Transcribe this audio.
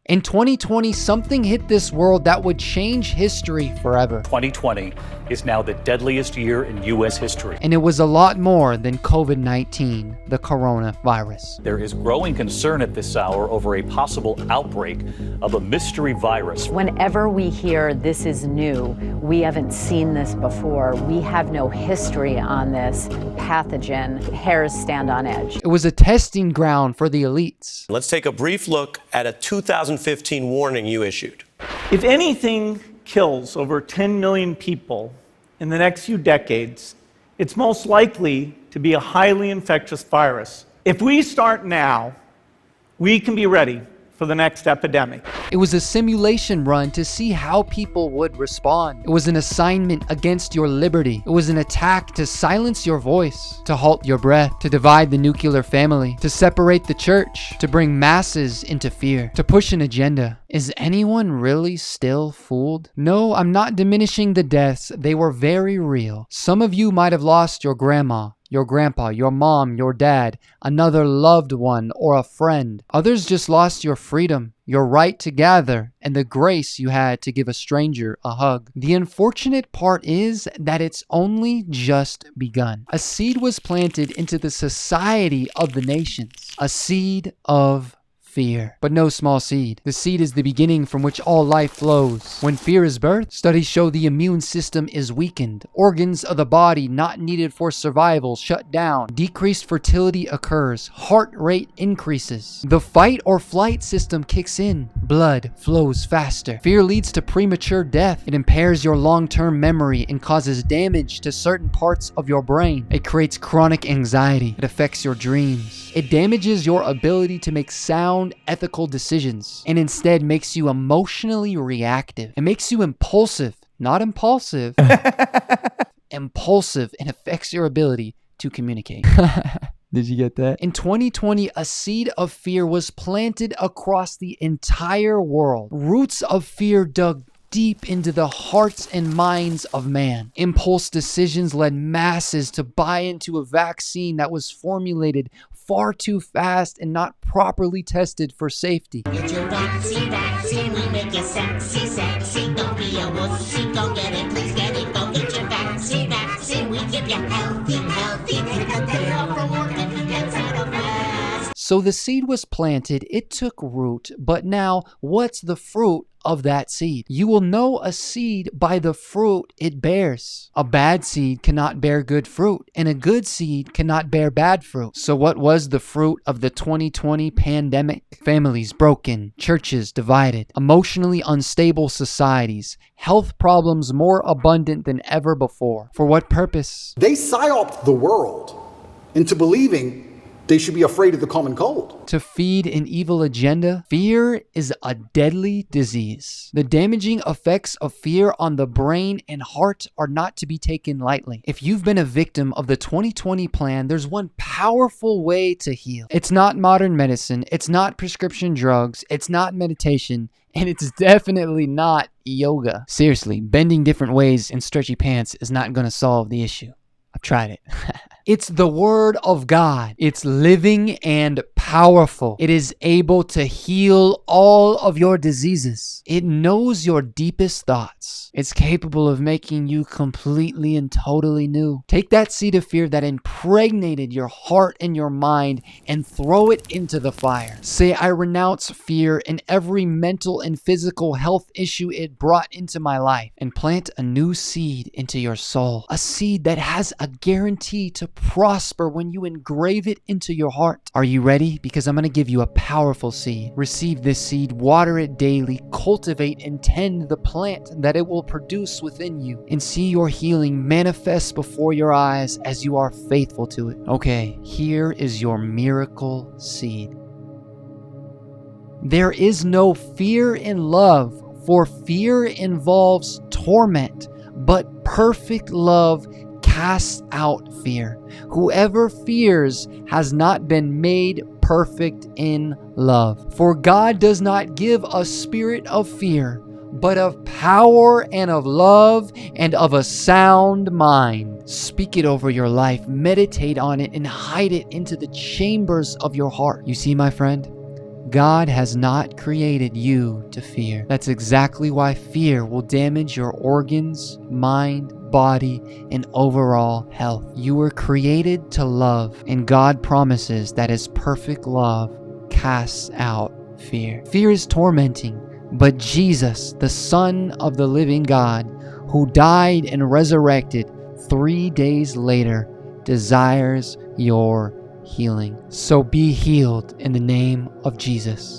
In 2020, something hit this world that would change history forever. 2020 is now the deadliest year in U.S. history. And it was a lot more than COVID-19, the coronavirus. There is growing concern at this hour over a possible outbreak of a mystery virus. Whenever we hear this is new, we haven't seen this before, we have no history on this pathogen, hairs stand on edge. It was a testing ground for the elites. Let's take a brief look at a 2015 warning you issued. If anything kills over 10 million people in the next few decades, it's most likely to be a highly infectious virus. If we start now, we can be ready for the next epidemic. It was a simulation run to see how people would respond. It was an assignment against your liberty. It was an attack to silence your voice, to halt your breath, to divide the nuclear family, to separate the church, to bring masses into fear, to push an agenda. Is anyone really still fooled? No, I'm not diminishing the deaths. They were very real. Some of you might have lost your grandma, your grandpa, your mom, your dad, another loved one, or a friend. Others just lost your freedom, your right to gather, and the grace you had to give a stranger a hug. The unfortunate part is that it's only just begun. A seed was planted into the society of the nations, a seed of fear. But no small seed. The seed is the beginning from which all life flows. When fear is birthed, studies show the immune system is weakened. Organs of the body not needed for survival shut down. Decreased fertility occurs. Heart rate increases. The fight or flight system kicks in. Blood flows faster. Fear leads to premature death. It impairs your long-term memory and causes damage to certain parts of your brain. It creates chronic anxiety. It affects your dreams. It damages your ability to make sound, ethical decisions, and instead makes you emotionally reactive. It makes you impulsive, not impulsive, impulsive, and affects your ability to communicate. Did you get that? In 2020, a seed of fear was planted across the entire world. Roots of fear dug deep into the hearts and minds of man. Impulse decisions led masses to buy into a vaccine that was formulated far too fast and not properly tested for safety. Get your vaccine, we make you sexy, sexy. Don't be a wussy, go get it, please get it. Go get your vaccine, we keep you healthy. Take a day off from work if you get tired of us. So the seed was planted, it took root, but now what's the fruit of that seed? You will know a seed by the fruit it bears. A bad seed cannot bear good fruit, and a good seed cannot bear bad fruit. So what was the fruit of the 2020 pandemic? Families broken, churches divided, emotionally unstable societies, health problems more abundant than ever before. For what purpose? They psyoped the world into believing they should be afraid of the common cold. To feed an evil agenda, fear is a deadly disease. The damaging effects of fear on the brain and heart are not to be taken lightly. If you've been a victim of the 2020 plan, there's one powerful way to heal. It's not modern medicine, it's not prescription drugs, it's not meditation, and it's definitely not yoga. Seriously, bending different ways in stretchy pants is not going to solve the issue. I've tried it. It's the word of God. It's living and powerful. It is able to heal all of your diseases. It knows your deepest thoughts. It's capable of making you completely and totally new. Take that seed of fear that impregnated your heart and your mind and throw it into the fire. Say, I renounce fear and every mental and physical health issue it brought into my life, and plant a new seed into your soul. A seed that has a guarantee to prosper when you engrave it into your heart. Are you ready? Because I'm going to give you a powerful seed. Receive this seed, water it daily, cultivate and tend the plant that it will produce within you, and see your healing manifest before your eyes as you are faithful to it. Okay, here is your miracle seed. There is no fear in love, for fear involves torment, but perfect love casts out fear. Whoever fears has not been made perfect in love. For God does not give a spirit of fear, but of power and of love and of a sound mind. Speak it over your life, meditate on it, and hide it into the chambers of your heart. You see, my friend, God has not created you to fear. That's exactly why fear will damage your organs, mind, body, and overall health. You were created to love, and God promises that His perfect love casts out fear. Fear is tormenting, but Jesus, the Son of the living God, who died and resurrected 3 days later, desires your healing. So be healed in the name of Jesus.